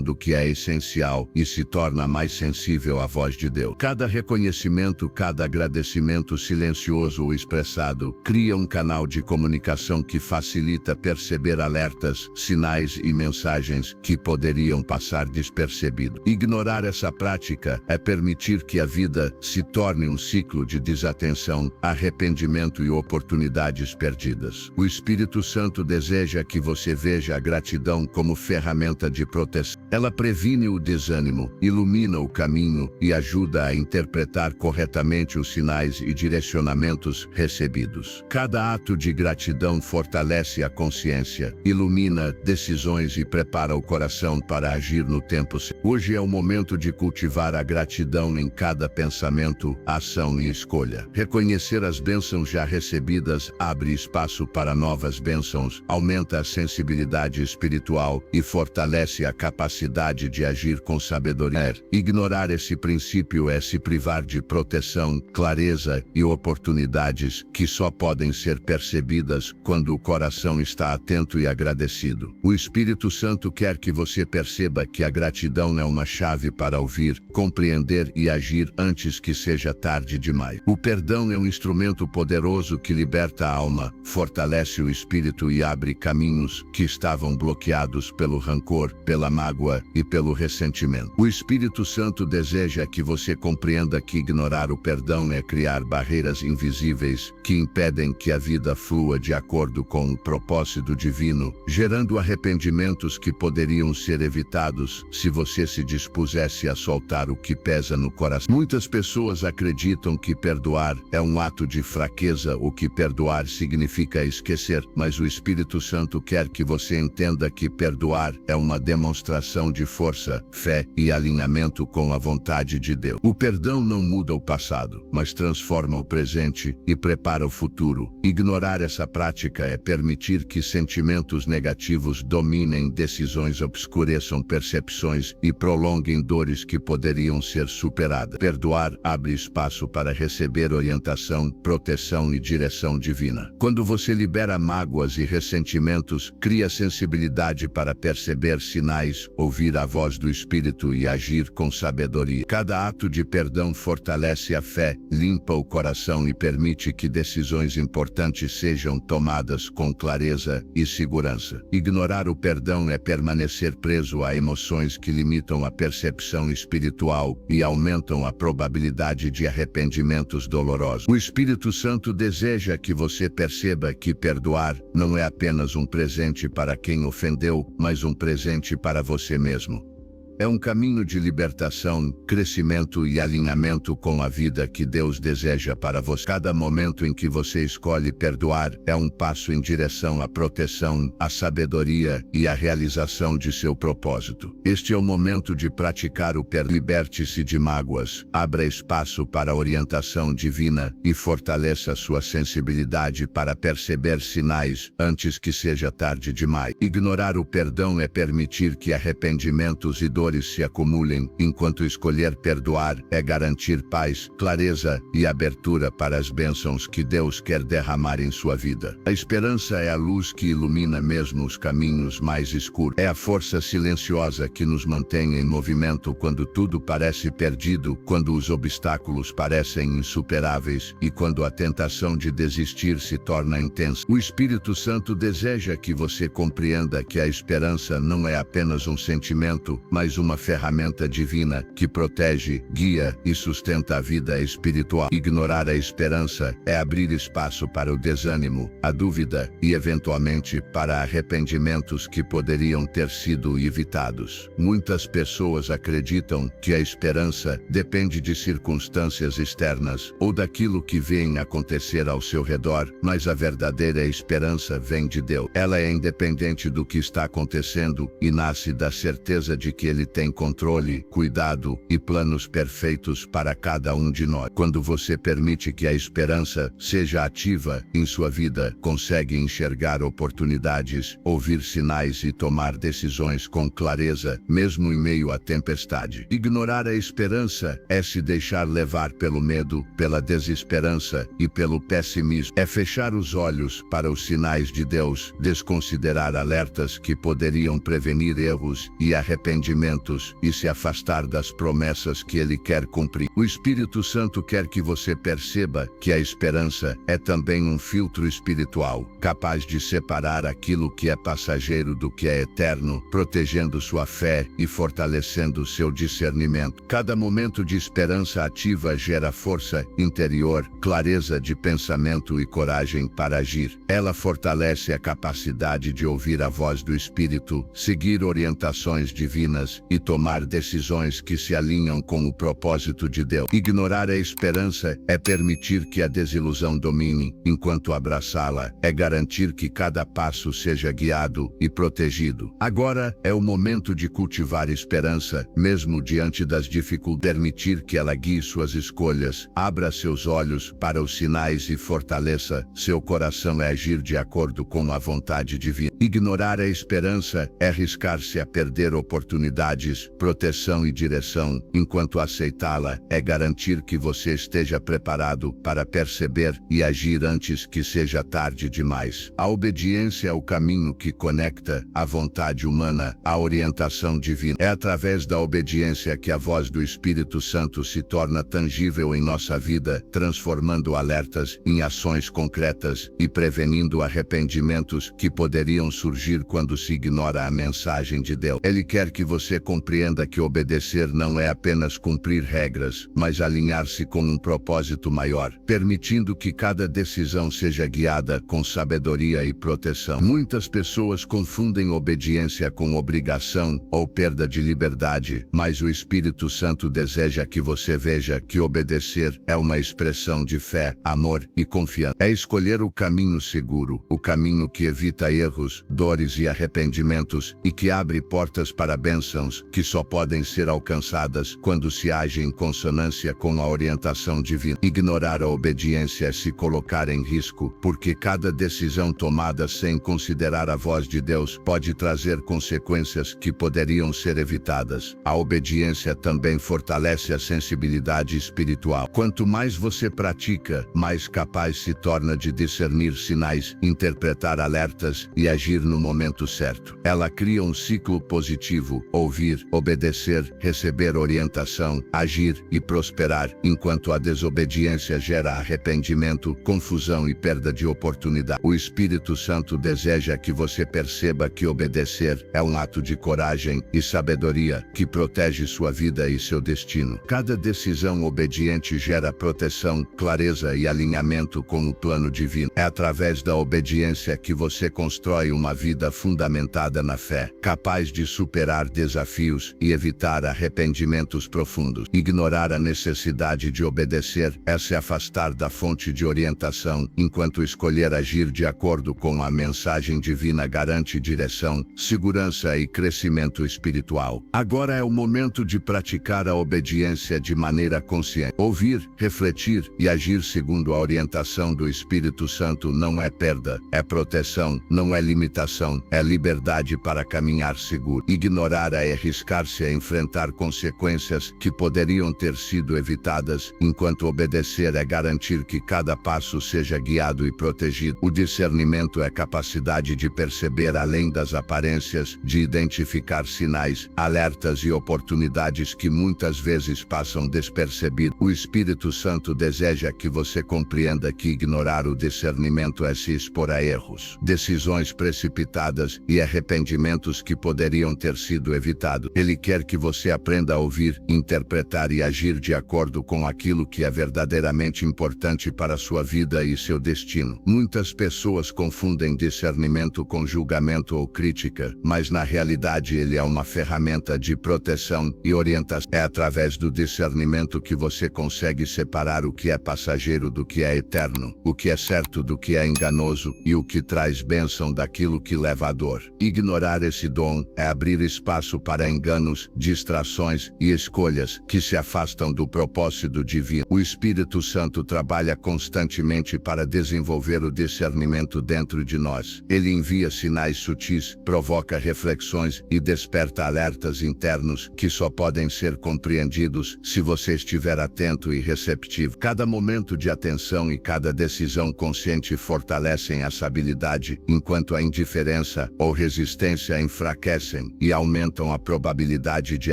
do que é essencial e se torna mais sensível à voz de Deus. Cada reconhecimento, cada agradecimento silencioso ou expressado, cria um canal de comunicação que facilita perceber alertas, sinais e mensagens que poderiam passar despercebido. Ignorar essa prática é permitir que a vida se torne um ciclo de desatenção, arrependimento e oportunidades perdidas. O Espírito Santo deseja que você veja a gratidão como ferramenta de proteção. Ela previne o desânimo, ilumina o caminho e ajuda a interpretar corretamente os sinais e direcionamentos recebidos. Cada ato de gratidão fortalece a consciência, ilumina decisões e prepara o coração para agir no tempo certo. Hoje é o momento de cultivar a gratidão em cada pensamento, ação e escolha. Reconhecer as bênçãos já recebidas abre espaço para novas bênçãos, aumenta a sensibilidade espiritual e fortalece a capacidade de agir com sabedoria. Ignorar esse princípio é se privar de proteção, clareza e oportunidades que só podem ser percebidas quando o coração está atento e agradecido. O Espírito Santo quer que você perceba que a gratidão é uma chave para ouvir, compreender e agir antes que seja tarde demais. O perdão é um instrumento poderoso que liberta a alma, fortalece o espírito e abre caminhos que estavam bloqueados pelo rancor, pela mágoa e pelo ressentimento. O Espírito Santo deseja que você compreenda que ignorar o perdão é criar barreiras invisíveis que impedem que a vida flua de acordo com o propósito divino, gerando arrependimentos que poderiam ser evitados se você se dispusesse a soltar o que pesa no coração. Muitas pessoas acreditam que perdoar é um ato de fraqueza ou que perdoar significa esquecer, mas o Espírito Santo quer que você entenda que perdoar é uma demonstração de força, fé e alinhamento com a vontade de Deus. O perdão não muda o passado, mas transforma o presente e prepara o futuro. Ignorar essa prática é permitir que sentimentos negativos dominem decisões, obscureçam percepções e prolonguem dores que poderiam ser superadas. Perdoar abre espaço para receber orientação, proteção e direção divina. Quando você libera mágoas e ressentimentos, cria sensibilidade para perceber sinais, ouvir a voz do Espírito e agir com sabedoria. Cada ato de perdão fortalece a fé, limpa o coração e permite que decisões importantes sejam tomadas com clareza e segurança. Ignorar o perdão é permanecer preso a emoções que limitam a percepção espiritual e aumentam a probabilidade de arrependimentos dolorosos. O Espírito Santo deseja que você perceba que perdoar não é apenas um presente para quem ofendeu, mas um presente para você mesmo. É um caminho de libertação, crescimento e alinhamento com a vida que Deus deseja para você. Cada momento em que você escolhe perdoar é um passo em direção à proteção, à sabedoria e à realização de seu propósito. Este é o momento de praticar o perdão. Liberte-se de mágoas, abra espaço para a orientação divina e fortaleça sua sensibilidade para perceber sinais antes que seja tarde demais. Ignorar o perdão é permitir que arrependimentos e dores se acumulem, enquanto escolher perdoar é garantir paz, clareza e abertura para as bênçãos que Deus quer derramar em sua vida. A esperança é a luz que ilumina mesmo os caminhos mais escuros. É a força silenciosa que nos mantém em movimento quando tudo parece perdido, quando os obstáculos parecem insuperáveis e quando a tentação de desistir se torna intensa. O Espírito Santo deseja que você compreenda que a esperança não é apenas um sentimento, mas uma ferramenta divina que protege, guia e sustenta a vida espiritual. Ignorar a esperança é abrir espaço para o desânimo, a dúvida e, eventualmente, para arrependimentos que poderiam ter sido evitados. Muitas pessoas acreditam que a esperança depende de circunstâncias externas ou daquilo que vem acontecer ao seu redor, mas a verdadeira esperança vem de Deus. Ela é independente do que está acontecendo e nasce da certeza de que Ele tem controle, cuidado e planos perfeitos para cada um de nós. Quando você permite que a esperança seja ativa em sua vida, consegue enxergar oportunidades, ouvir sinais e tomar decisões com clareza, mesmo em meio à tempestade. Ignorar a esperança é se deixar levar pelo medo, pela desesperança e pelo pessimismo. É fechar os olhos para os sinais de Deus, desconsiderar alertas que poderiam prevenir erros e arrependimentos sentimentos e se afastar das promessas que Ele quer cumprir. O Espírito Santo quer que você perceba que a esperança é também um filtro espiritual, capaz de separar aquilo que é passageiro do que é eterno, protegendo sua fé e fortalecendo seu discernimento. Cada momento de esperança ativa gera força interior, clareza de pensamento e coragem para agir. Ela fortalece a capacidade de ouvir a voz do Espírito, seguir orientações divinas e tomar decisões que se alinham com o propósito de Deus. Ignorar a esperança é permitir que a desilusão domine, enquanto abraçá-la é garantir que cada passo seja guiado e protegido. Agora é o momento de cultivar esperança, mesmo diante das dificuldades. Permitir que ela guie suas escolhas, abra seus olhos para os sinais e fortaleça seu coração a agir de acordo com a vontade divina. Ignorar a esperança é arriscar-se a perder oportunidades, proteção e direção, enquanto aceitá-la é garantir que você esteja preparado para perceber e agir antes que seja tarde demais. A obediência é o caminho que conecta a vontade humana à orientação divina. É através da obediência que a voz do Espírito Santo se torna tangível em nossa vida, transformando alertas em ações concretas e prevenindo arrependimentos que poderiam surgir quando se ignora a mensagem de Deus. Ele quer que você compreenda que obedecer não é apenas cumprir regras, mas alinhar-se com um propósito maior, permitindo que cada decisão seja guiada com sabedoria e proteção. Muitas pessoas confundem obediência com obrigação ou perda de liberdade, mas o Espírito Santo deseja que você veja que obedecer é uma expressão de fé, amor e confiança. É escolher o caminho seguro, o caminho que evita erros, dores e arrependimentos, e que abre portas para bênçãos que só podem ser alcançadas quando se age em consonância com a orientação divina. Ignorar a obediência é se colocar em risco, porque cada decisão tomada sem considerar a voz de Deus pode trazer consequências que poderiam ser evitadas. A obediência também fortalece a sensibilidade espiritual. Quanto mais você pratica, mais capaz se torna de discernir sinais, interpretar alertas e agir no momento certo. Ela cria um ciclo positivo: ouvir, obedecer, receber orientação, agir e prosperar, enquanto a desobediência gera arrependimento, confusão e perda de oportunidade. O Espírito Santo deseja que você perceba que obedecer é um ato de coragem e sabedoria que protege sua vida e seu destino. Cada decisão obediente gera proteção, clareza e alinhamento com o plano divino. É através da obediência que você constrói uma vida fundamentada na fé, capaz de superar desafios e evitar arrependimentos profundos. Ignorar a necessidade de obedecer é se afastar da fonte de orientação, enquanto escolher agir de acordo com a mensagem divina garante direção, segurança e crescimento espiritual. Agora é o momento de praticar a obediência de maneira consciente. Ouvir, refletir e agir segundo a orientação do Espírito Santo não é perda, é proteção, não é limitação, é liberdade para caminhar seguro. Ignorar é arriscar-se a enfrentar consequências que poderiam ter sido evitadas, enquanto obedecer é garantir que cada passo seja guiado e protegido. O discernimento é capacidade de perceber além das aparências, de identificar sinais, alertas e oportunidades que muitas vezes passam despercebidos. O Espírito Santo deseja que você compreenda que ignorar o discernimento é se expor a erros, decisões precipitadas e arrependimentos que poderiam ter sido evitados. Ele quer que você aprenda a ouvir, interpretar e agir de acordo com aquilo que é verdadeiramente importante para sua vida e seu destino. Muitas pessoas confundem discernimento com julgamento ou crítica, mas na realidade ele é uma ferramenta de proteção e orientação. É através do discernimento que você consegue separar o que é passageiro do que é eterno, o que é certo do que é enganoso e o que traz bênção daquilo que leva à dor. Ignorar esse dom é abrir espaço para enganos, distrações e escolhas que se afastam do propósito divino. O Espírito Santo trabalha constantemente para desenvolver o discernimento dentro de nós. Ele envia sinais sutis, provoca reflexões e desperta alertas internos que só podem ser compreendidos se você estiver atento e receptivo. Cada momento de atenção e cada decisão consciente fortalecem essa habilidade, enquanto a indiferença ou resistência enfraquecem e aumentam a probabilidade de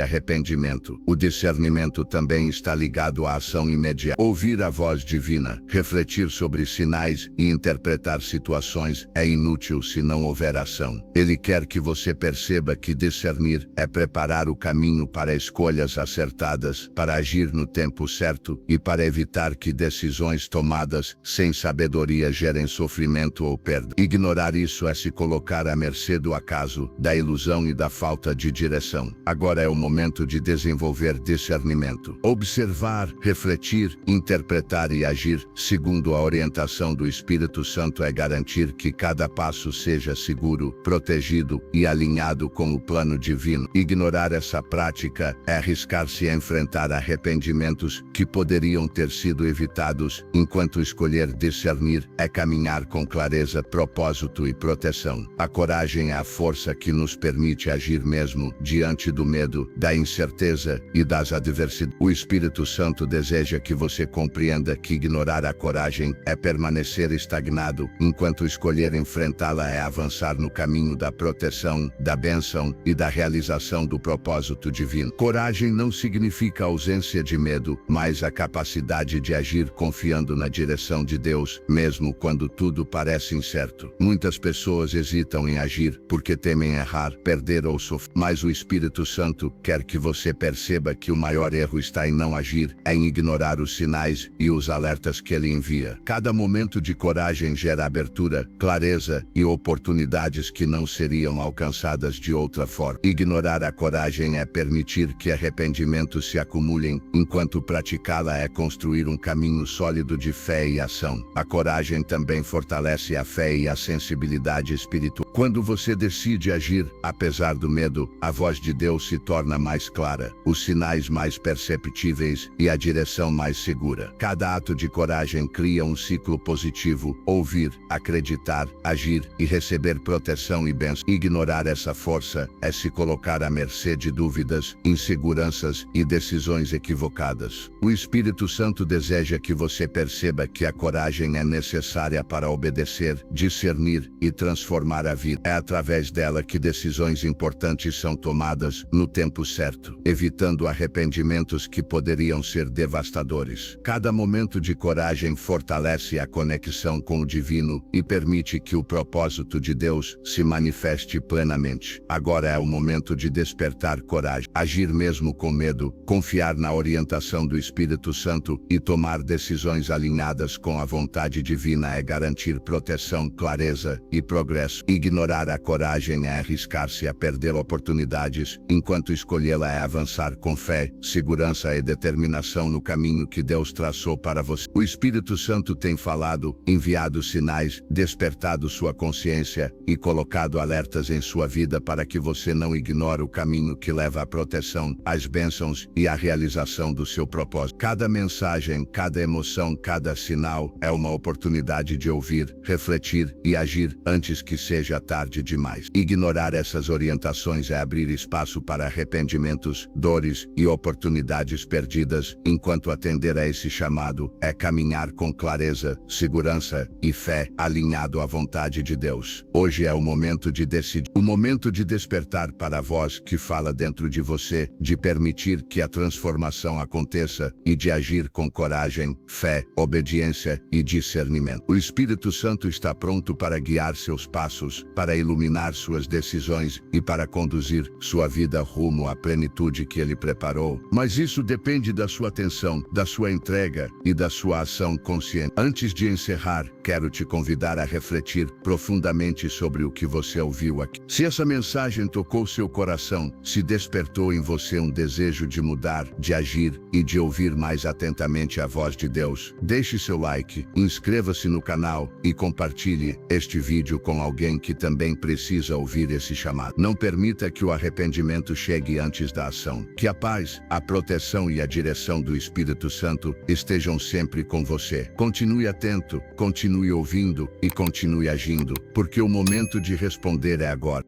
arrependimento. O discernimento também está ligado à ação imediata. Ouvir a voz divina, refletir sobre sinais e interpretar situações é inútil se não houver ação. Ele quer que você perceba que discernir é preparar o caminho para escolhas acertadas, para agir no tempo certo e para evitar que decisões tomadas sem sabedoria gerem sofrimento ou perda. Ignorar isso é se colocar à mercê do acaso, da ilusão e da falta de direção. Agora é o momento de desenvolver discernimento. Observar, refletir, interpretar e agir segundo a orientação do Espírito Santo é garantir que cada passo seja seguro, protegido e alinhado com o plano divino. Ignorar essa prática é arriscar-se a enfrentar arrependimentos que poderiam ter sido evitados, enquanto escolher discernir é caminhar com clareza, propósito e proteção. A coragem é a força que nos permite agir mesmo diante do medo, da incerteza e das adversidades. O Espírito Santo deseja que você compreenda que ignorar a coragem é permanecer estagnado, enquanto escolher enfrentá-la é avançar no caminho da proteção, da bênção e da realização do propósito divino. Coragem não significa ausência de medo, mas a capacidade de agir confiando na direção de Deus, mesmo quando tudo parece incerto. Muitas pessoas hesitam em agir porque temem errar, perder ou sofrer. Mas o Espírito Santo quer que você perceba que o maior erro está em não agir, em ignorar os sinais e os alertas que ele envia. Cada momento de coragem gera abertura, clareza e oportunidades que não seriam alcançadas de outra forma. Ignorar a coragem é permitir que arrependimentos se acumulem, enquanto praticá-la é construir um caminho sólido de fé e ação. A coragem também fortalece a fé e a sensibilidade espiritual. Quando você decide agir, apesar do medo, a voz de Deus se torna mais clara, os sinais mais perceptíveis e a direção mais segura. Cada ato de coragem cria um ciclo positivo: ouvir, acreditar, agir e receber proteção e bênção. Ignorar essa força é se colocar à mercê de dúvidas, inseguranças e decisões equivocadas. O Espírito Santo deseja que você perceba que a coragem é necessária para obedecer, discernir e transformar a vida. É através dela que decisões importantes são tomadas no tempo certo, evitando arrependimentos que poderiam ser devastadores. Cada momento de coragem fortalece a conexão com o divino e permite que o propósito de Deus se manifeste plenamente. Agora é o momento de despertar coragem, agir mesmo com medo, confiar na orientação do Espírito Santo e tomar decisões alinhadas com a vontade divina é garantir proteção, clareza e progresso. Ignorar a coragem é arriscar-se a perder oportunidades, enquanto escolhê-la é avançar com fé, segurança e determinação no caminho que Deus traçou para você. O Espírito Santo tem falado, enviado sinais, despertado sua consciência e colocado alertas em sua vida para que você não ignore o caminho que leva à proteção, às bênçãos e à realização do seu propósito. Cada mensagem, cada emoção, cada sinal é uma oportunidade de ouvir, refletir e agir antes que seja tarde demais. Ignorar essas orientações é abrir espaço para arrependimentos, dores e oportunidades perdidas, enquanto atender a esse chamado é caminhar com clareza, segurança e fé, alinhado à vontade de Deus. Hoje é o momento de decidir, o momento de despertar para a voz que fala dentro de você, de permitir que a transformação aconteça e de agir com coragem, fé, obediência e discernimento. O Espírito Santo está pronto para guiar seus passos, para iluminar suas decisões e para conduzir sua vida rumo à plenitude que ele preparou. Mas isso depende da sua atenção, da sua entrega e da sua ação consciente. Antes de encerrar, quero te convidar a refletir profundamente sobre o que você ouviu aqui. Se essa mensagem tocou seu coração, se despertou em você um desejo de mudar, de agir e de ouvir mais atentamente a voz de Deus, deixe seu like, inscreva-se no canal e compartilhe este vídeo com alguém que também precisa ouvir esse chamado. Não permita que o arrependimento chegue antes da ação. Que a paz, a proteção e a direção do Espírito Santo estejam sempre com você. Continue atento, continue ouvindo e continue agindo, porque o momento de responder é agora.